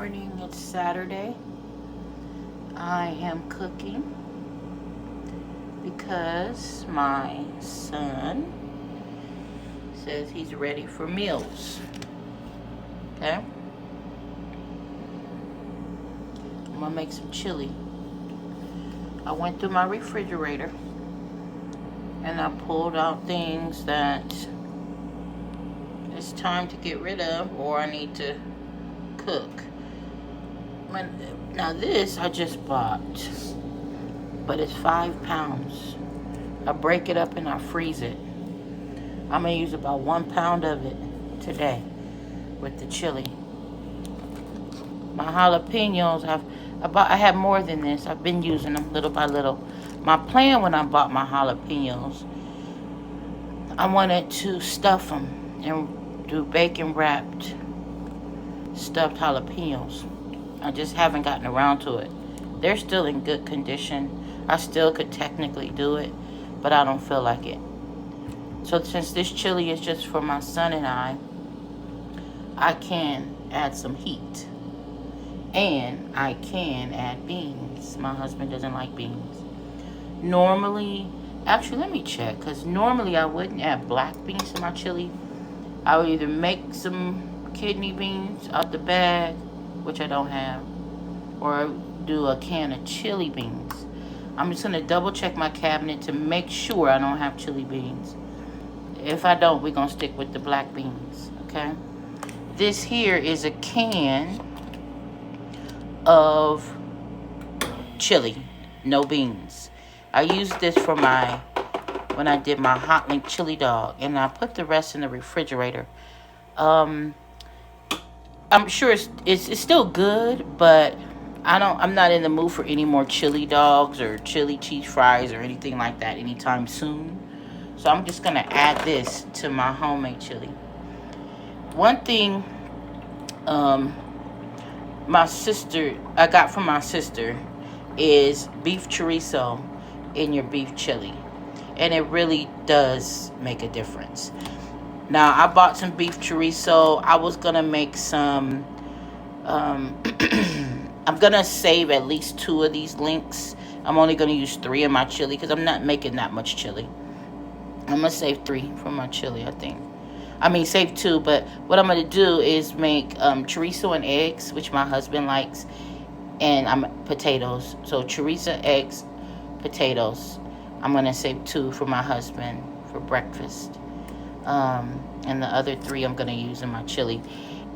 morning. It's Saturday. I am cooking because my son says he's ready for meals. Okay? I'm gonna make some chili. I went through my refrigerator and I pulled out things that it's time to get rid of or I need to cook. Now this I just bought, but it's 5 pounds. I break it up and I freeze it. I'm gonna use about 1 pound of it today with the chili. My jalapenos, I have more than this. I've been using them little by little. My plan when I bought my jalapenos, I wanted to stuff them and do bacon wrapped stuffed jalapenos. I just haven't gotten around to it. They're still in good condition. I still could technically do it, but I don't feel like it. So since this chili is just for my son and I can add some heat. And I can add beans. My husband doesn't like beans. Normally, actually let me check, because normally I wouldn't add black beans to my chili. I would either make some kidney beans out the bag, which I don't have, or do a can of chili beans. I'm just going to double check my cabinet to make sure I don't have chili beans. If I don't, we're going to stick with the black beans, okay? This here is a can of chili, no beans. I used this for when I did my hot link chili dog, and I put the rest in the refrigerator. I'm sure it's still good, but I'm not in the mood for any more chili dogs or chili cheese fries or anything like that anytime soon. So I'm just gonna add this to my homemade chili. One thing I got from my sister is beef chorizo in your beef chili, and it really does make a difference. Now I bought some beef chorizo. I was gonna make some I'm gonna save at least 2 of these links. I'm only gonna use 3 in my chili because I'm not making that much chili. I'm gonna save 3 for my chili, I think. I mean, save 2, but what I'm going to do is make chorizo and eggs, which my husband likes, and potatoes. So chorizo, eggs, potatoes. I'm going to save 2 for my husband for breakfast. And the other 3 I'm going to use in my chili.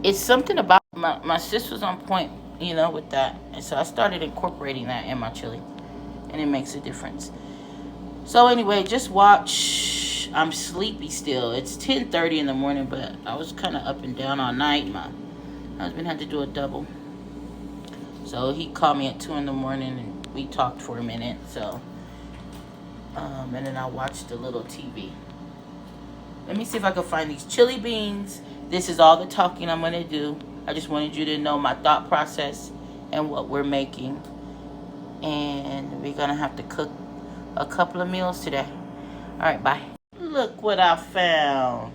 It's something about my sister's on point, with that. And so I started incorporating that in my chili, and it makes a difference. So anyway, just watch. I'm sleepy still. It's 10:30 in the morning, but I was kind of up and down all night. My husband had to do a double. So he called me at 2 in the morning, and we talked for a minute. So, and then I watched a little TV. Let me see if I can find these chili beans. This is all the talking I'm going to do. I just wanted you to know my thought process and what we're making. And we're going to have to cook a couple of meals today. All right, bye. Look what I found.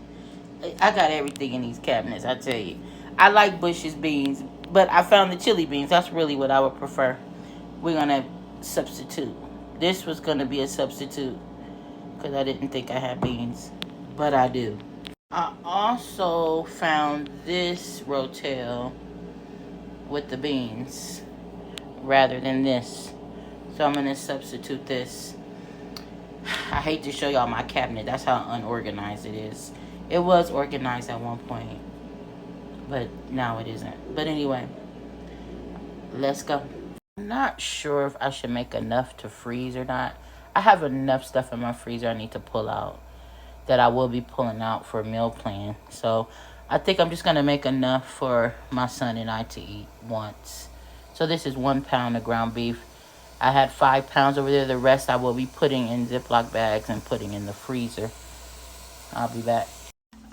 I got everything in these cabinets, I tell you. I like Bush's beans, but I found the chili beans. That's really what I would prefer. We're going to substitute. This was going to be a substitute because I didn't think I had beans, but I do. I also found this rotel with the beans rather than this. So I'm going to substitute this. I hate to show y'all my cabinet. That's how unorganized it is. It was organized at one point, but now it isn't. But anyway, let's go. I'm not sure if I should make enough to freeze or not. I have enough stuff in my freezer I need to pull out that I will be pulling out for a meal plan. So I think I'm just going to make enough for my son and I to eat once. So this is 1 pound of ground beef. I had 5 pounds over there. The rest I will be putting in Ziploc bags and putting in the freezer. I'll be back.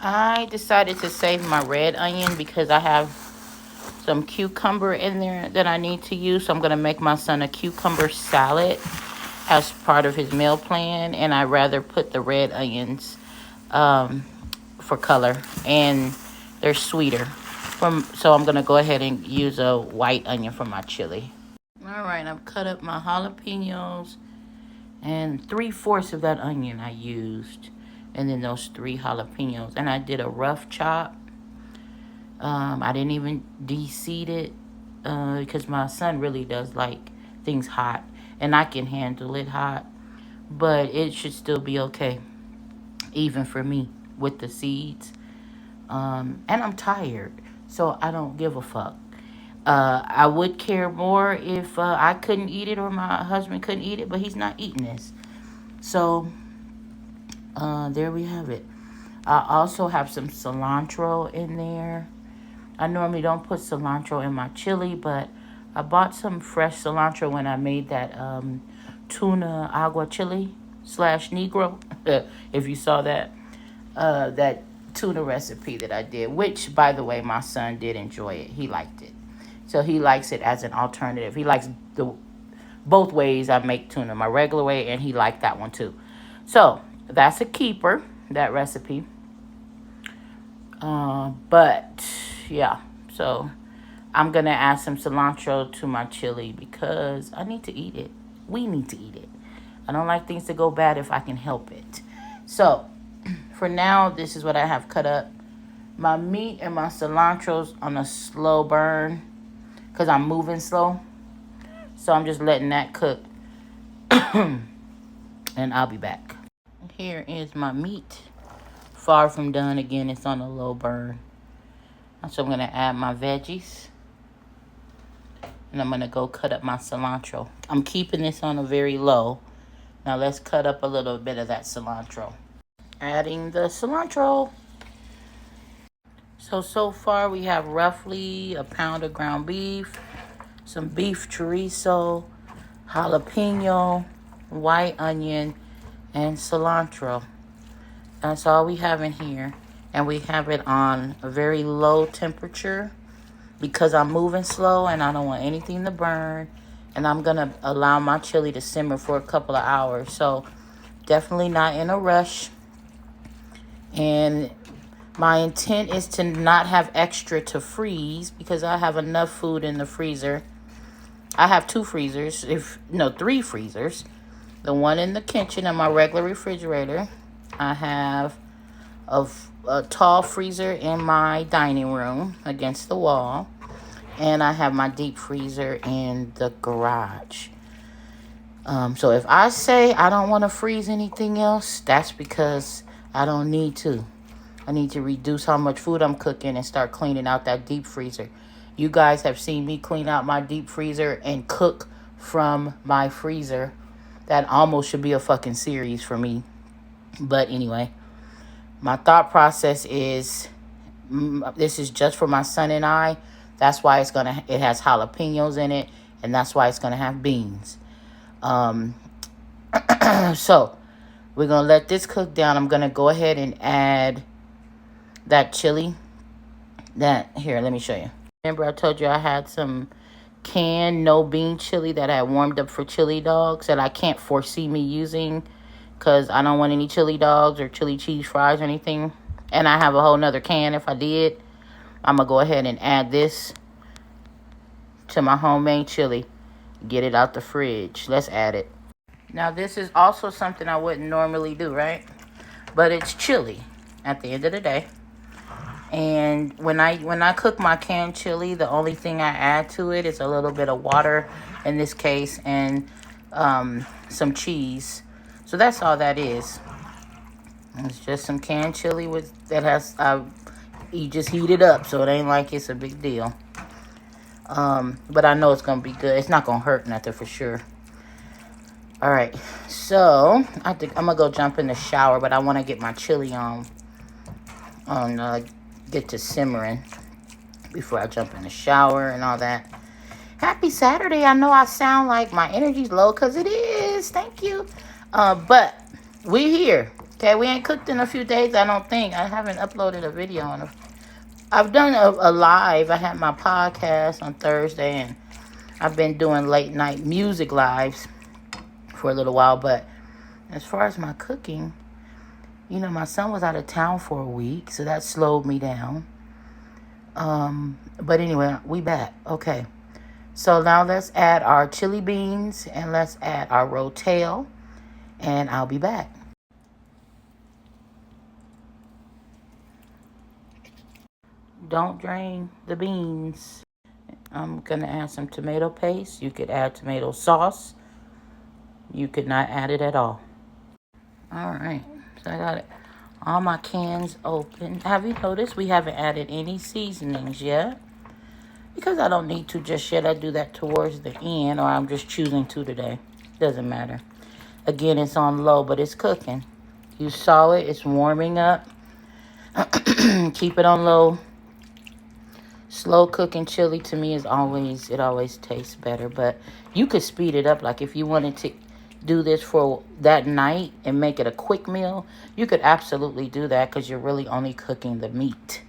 I decided to save my red onion because I have some cucumber in there that I need to use. So I'm going to make my son a cucumber salad as part of his meal plan. And I'd rather put the red onions for color. And they're sweeter. So I'm going to go ahead and use a white onion for my chili. All right, I've cut up my jalapenos, and 3/4 of that onion I used, and then those 3 jalapenos, and I did a rough chop. I didn't even de-seed it because my son really does like things hot, and I can handle it hot, but it should still be okay, even for me with the seeds. And I'm tired, so I don't give a fuck. I would care more if I couldn't eat it or my husband couldn't eat it, but he's not eating this. So there we have it. I also have some cilantro in there. I normally don't put cilantro in my chili, but I bought some fresh cilantro when I made that tuna agua chili / negro. If you saw that tuna recipe that I did, which, by the way, my son did enjoy it. He liked it. So he likes it as an alternative. He likes both ways I make tuna, my regular way, and he liked that one too. So that's a keeper, that recipe. But yeah, so I'm gonna add some cilantro to my chili because I need to eat it. We need to eat it. I don't like things to go bad if I can help it. So for now, this is what I have cut up. My meat and my cilantro's on a slow burn because I'm moving slow. So I'm just letting that cook. And I'll be back. Here is my meat. Far from done. Again, it's on a low burn. So I'm going to add my veggies. And I'm going to go cut up my cilantro. I'm keeping this on a very low. Now let's cut up a little bit of that cilantro. Adding the cilantro. So far we have roughly a pound of ground beef, some beef chorizo, jalapeno, white onion, and cilantro. That's all we have in here. And we have it on a very low temperature because I'm moving slow and I don't want anything to burn. And I'm going to allow my chili to simmer for a couple of hours. So definitely not in a rush. And my intent is to not have extra to freeze because I have enough food in the freezer. I have 2 freezers, 3 freezers. The one in the kitchen and my regular refrigerator. I have a tall freezer in my dining room against the wall. And I have my deep freezer in the garage. So if I say I don't want to freeze anything else, that's because I don't need to. I need to reduce how much food I'm cooking and start cleaning out that deep freezer. You guys have seen me clean out my deep freezer and cook from my freezer. That almost should be a fucking series for me. But anyway, my thought process is this is just for my son and I. That's why it has jalapenos in it, and that's why it's gonna have beans. So we're gonna let this cook down. I'm gonna go ahead and add that chili. Here, let me show you. Remember I told you I had some canned no bean chili that I had warmed up for chili dogs that I can't foresee me using because I don't want any chili dogs or chili cheese fries or anything. And I have a whole nother can if I did. I'm going to go ahead and add this to my homemade chili. Get it out the fridge. Let's add it. Now, this is also something I wouldn't normally do, right? But it's chili at the end of the day. And when I cook my canned chili, the only thing I add to it is a little bit of water, in this case, and some cheese. So that's all that is. It's just some canned chili you just heat it up, so it ain't like it's a big deal. But I know it's gonna be good. It's not gonna hurt nothing for sure. All right, so I think I'm gonna go jump in the shower, but I want to get my chili get to simmering before I jump in the shower and all that. Happy Saturday. I know I sound like my energy's low because it is. Thank you. But we here. Okay, we ain't cooked in a few days, I don't think. I haven't uploaded a video I've done a live. I had my podcast on Thursday, and I've been doing late night music lives for a little while. But as far as my cooking, my son was out of town for a week, so that slowed me down. But anyway, we back. Okay. So now let's add our chili beans and let's add our rotel, and I'll be back. Don't drain the beans. I'm going to add some tomato paste. You could add tomato sauce. You could not add it at all. All right. So I got it. All my cans open. Have you noticed we haven't added any seasonings yet? Because I don't need to just yet. I do that towards the end, or I'm just choosing to today. Doesn't matter. Again, it's on low, but it's cooking. You saw it. It's warming up. Keep it on low. Slow cooking chili to me is always tastes better. But you could speed it up. Like if you wanted to do this for that night and make it a quick meal, you could absolutely do that because you're really only cooking the meat.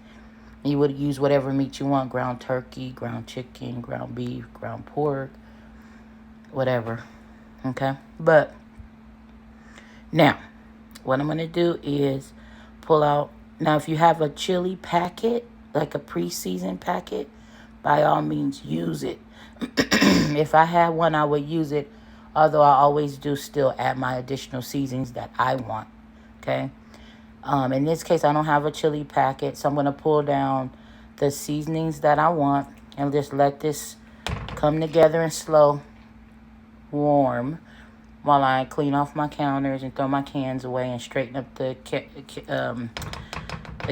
You would use whatever meat you want: ground turkey, ground chicken, ground beef, ground pork, whatever. Okay? But now, what I'm going to do is pull out. Now, if you have a chili packet, like a pre-seasoned packet, by all means use it. If I had one, I would use it. Although I always do still add my additional seasonings that I want. Okay? In this case, I don't have a chili packet, so I'm going to pull down the seasonings that I want and just let this come together in slow warm while I clean off my counters and throw my cans away and straighten up the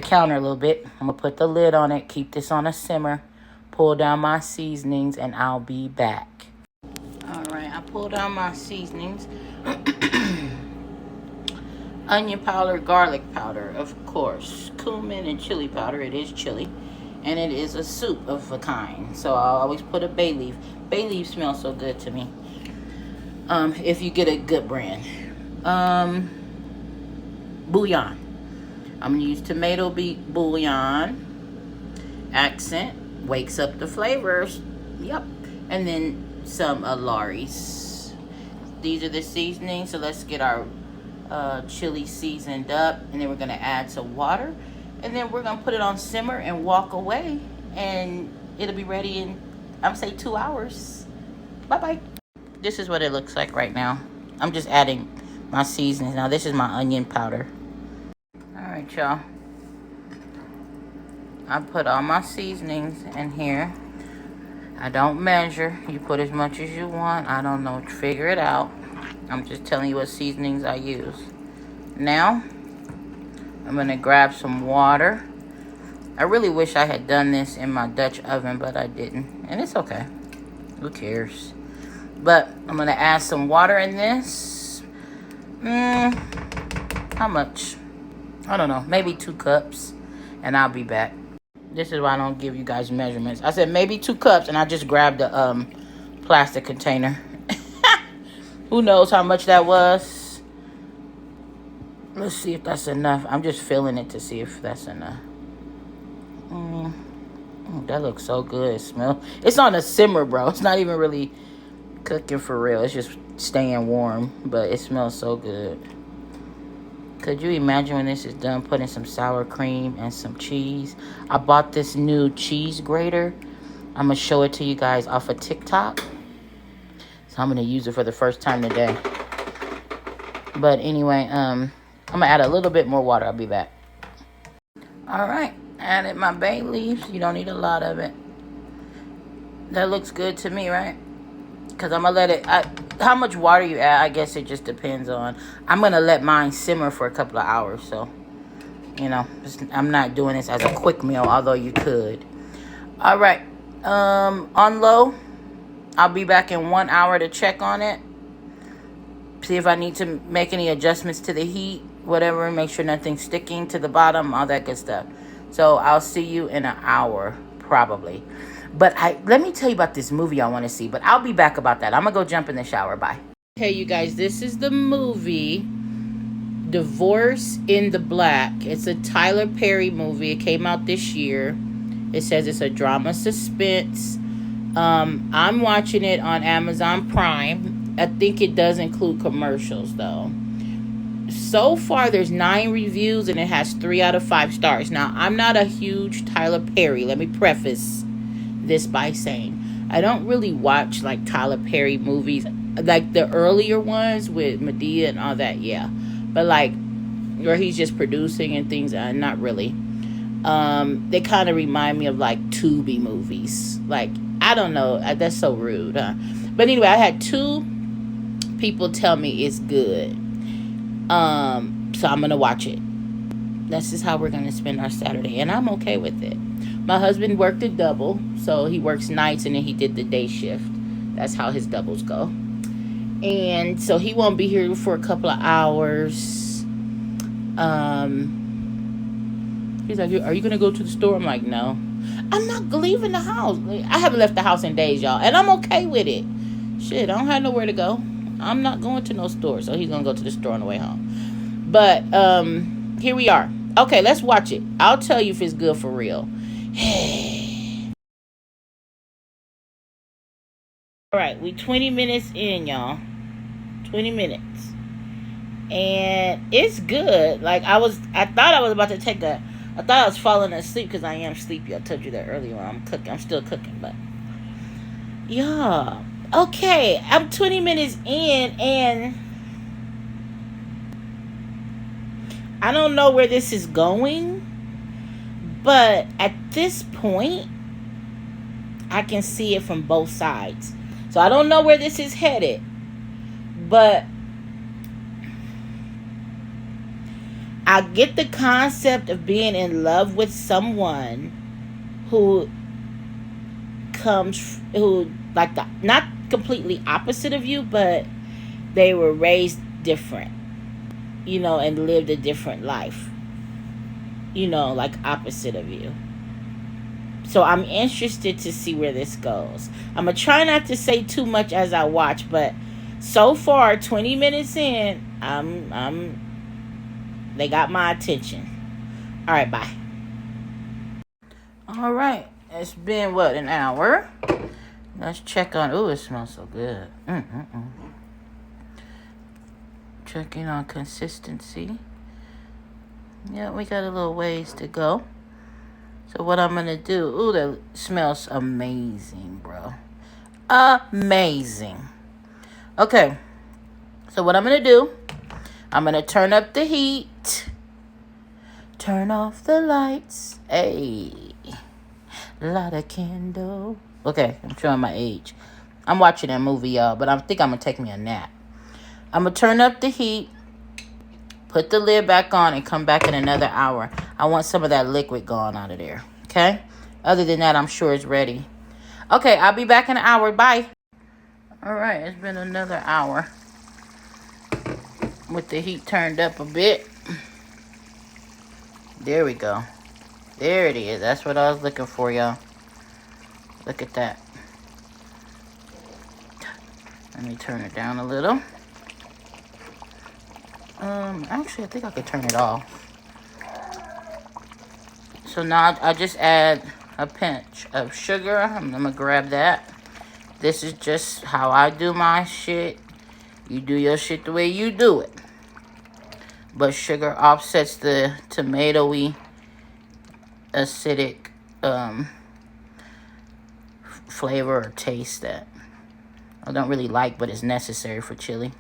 counter a little bit. I'm going to put the lid on it, keep this on a simmer, pull down my seasonings, and I'll be back. All right, I pulled down my seasonings. Onion powder, garlic powder, of course, cumin and chili powder. It is chili, and it is a soup of a kind. So I'll always put a bay leaf. Bay leaf smells so good to me. If you get a good brand. Bouillon. I'm gonna use tomato bouillon. Accent wakes up the flavors. Yep. And then some Lawry's. These are the seasonings. So let's get our chili seasoned up, and then we're gonna add some water, and then we're gonna put it on simmer and walk away, and it'll be ready in, I'm say 2 hours. Bye bye. This is what it looks like right now. I'm just adding my seasonings. Now this is my onion powder. All right, y'all. I put all my seasonings in here. I don't measure. You put as much as you want. I don't know. Figure it out. I'm just telling you what seasonings I use. Now, I'm going to grab some water. I really wish I had done this in my Dutch oven, but I didn't. And it's okay. Who cares? But I'm going to add some water in this. How much? I don't know. Maybe 2 cups. And I'll be back. This is why I don't give you guys measurements. I said maybe 2 cups, and I just grabbed the plastic container. Who knows how much that was? Let's see if that's enough. I'm just feeling it to see if that's enough. That looks so good. It smells. It's on a simmer, bro. It's not even really cooking for real. It's just staying warm, but it smells so good. Could you imagine when this is done, putting some sour cream and some cheese? I bought this new cheese grater. I'm going to show it to you guys off of TikTok. So I'm going to use it for the first time today. But anyway, I'm going to add a little bit more water. I'll be back. All right. Added my bay leaves. You don't need a lot of it. That looks good to me, right? Because I'm going to let it... how much water you add, I guess it just depends on... I'm going to let mine simmer for a couple of hours. So, you know, I'm not doing this as a quick meal, although you could. All right. On low... I'll be back in 1 hour to check on it. See if I need to make any adjustments to the heat, whatever. Make sure nothing's sticking to the bottom, all that good stuff. So I'll see you in an hour, probably. But let me tell you about this movie I want to see. But I'll be back about that. I'm going to go jump in the shower. Bye. Hey, you guys. This is the movie Divorce in the Black. It's a Tyler Perry movie. It came out this year. It says it's a drama suspense. I'm watching it on Amazon Prime. I think it does include commercials, though. so far there's 9 reviews and it has 3 out of 5 stars. Now, I'm not a huge Tyler Perry. Let me preface this by saying I don't really watch like Tyler Perry movies, like the earlier ones with Medea and all that, yeah. But like where he's just producing and things, not really. They kind of remind me of like Tubi movies. Like, I don't know, that's so rude, huh? But anyway, I had 2 people tell me it's good. So I'm gonna watch it. This is how we're gonna spend our Saturday, and I'm okay with it. My husband worked a double, so he works nights and then he did the day shift. That's how his doubles go. And so he won't be here for a couple of hours. He's like, "Are you gonna go to the store?" I'm like, "No, I'm not leaving the house. I haven't left the house in days, y'all, and I'm okay with it. Shit, I don't have nowhere to go. I'm not going to no store." So he's gonna go to the store on the way home. But here we are. Okay, let's watch it. I'll tell you if it's good for real. All right, we 20 minutes in, y'all. 20 minutes. And it's good. Like, I thought I was about to I thought I was falling asleep because I am sleepy. I told you that earlier when I'm cooking. I'm still cooking, but yeah. Okay, I'm 20 minutes in and I don't know where this is going, but at this point, I can see it from both sides. So I don't know where this is headed, but I get the concept of being in love with someone who like the not completely opposite of you, but they were raised different, and lived a different life, like opposite of you. So I'm interested to see where this goes. I'm gonna try not to say too much as I watch, but so far 20 minutes in, they got my attention. All right, bye. All right, it's been an hour. Let's check on. Ooh, it smells so good. Checking on consistency. Yeah, we got a little ways to go. So what I'm gonna do? Ooh, that smells amazing, bro. Amazing. Okay. So what I'm gonna do? I'm gonna turn up the heat. Turn off the lights. Hey. Light a candle. Okay, I'm showing my age. I'm watching a movie, y'all, but I think I'm gonna take me a nap. I'm gonna turn up the heat, put the lid back on, and come back in another hour. I want some of that liquid gone out of there. Okay? Other than that, I'm sure it's ready. Okay, I'll be back in an hour. Bye. All right, it's been another hour with the heat turned up a bit. There we go. There it is. That's what I was looking for, y'all. Look at that. Let me turn it down a little. Actually, I think I could turn it off. So now I just add a pinch of sugar. I'm gonna grab that. This is just how I do my shit. You do your shit the way you do it. But sugar offsets the tomatoey, acidic flavor or taste that I don't really like, but it's necessary for chili.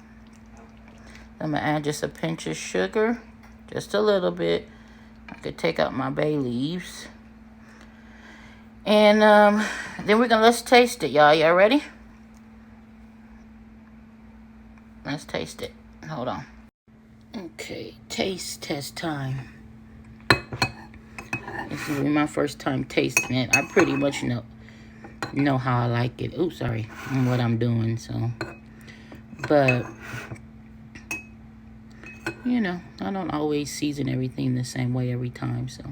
I'm gonna add just a pinch of sugar, just a little bit. I could take out my bay leaves. And then let's taste it, y'all. Y'all ready? Let's taste it. Hold on. Okay, taste test time. This will be my first time tasting it. I pretty much know how I like it. Oops, sorry. And what I'm doing, so. But, I don't always season everything the same way every time, so.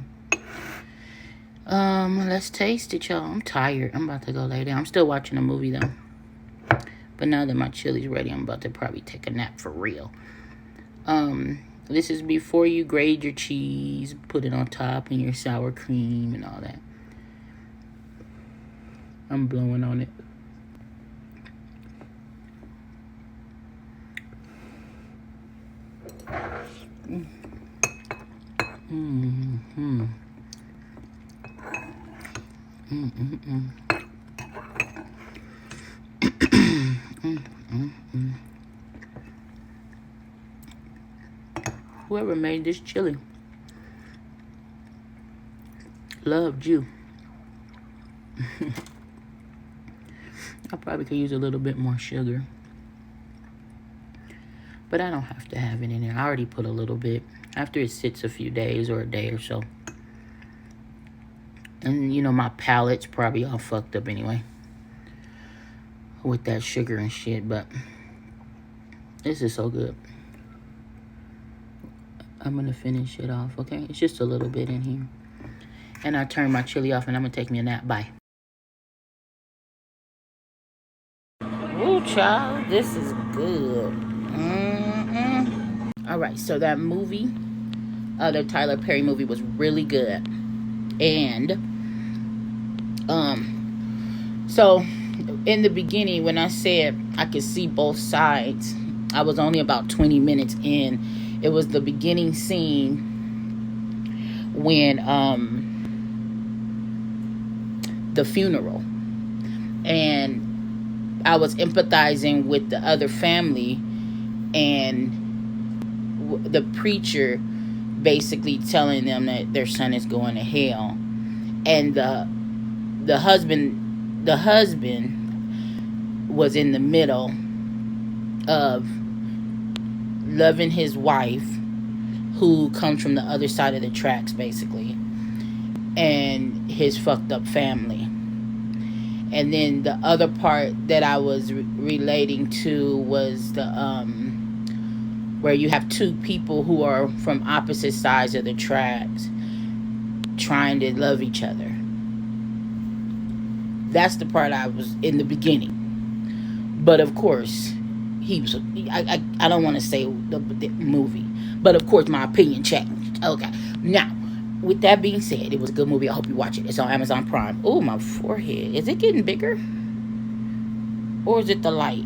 Let's taste it, y'all. I'm tired. I'm about to go lay down. I'm still watching a movie, though. But now that my chili's ready, I'm about to probably take a nap for real. This is before you grate your cheese, put it on top, and your sour cream and all that. I'm blowing on it. Whoever made this chili loved you. I probably could use a little bit more sugar, but I don't have to have it in there. I already put a little bit after it sits a few days or a day or so. And you know, my palate's probably all fucked up anyway with that sugar and shit, but this is so good. I'm gonna finish it off, okay? It's just a little bit in here. And I turn my chili off and I'm gonna take me a nap. Bye. Ooh, child, this is good. All right, so that movie, the Tyler Perry movie, was really good. And so in the beginning, when I said I could see both sides, I was only about 20 minutes in. It was the beginning scene when the funeral, and I was empathizing with the other family, and the preacher basically telling them that their son is going to hell, and the husband was in the middle of loving his wife, who comes from the other side of the tracks basically, and his fucked up family. And then the other part that I was relating to was the where you have two people who are from opposite sides of the tracks trying to love each other. That's the part I was in the beginning. But of course, he was. I don't want to say the movie, but of course my opinion changed. Okay, now with that being said, it was a good movie. I hope you watch it. It's on Amazon Prime. Oh, my forehead, is it getting bigger, or is it the light?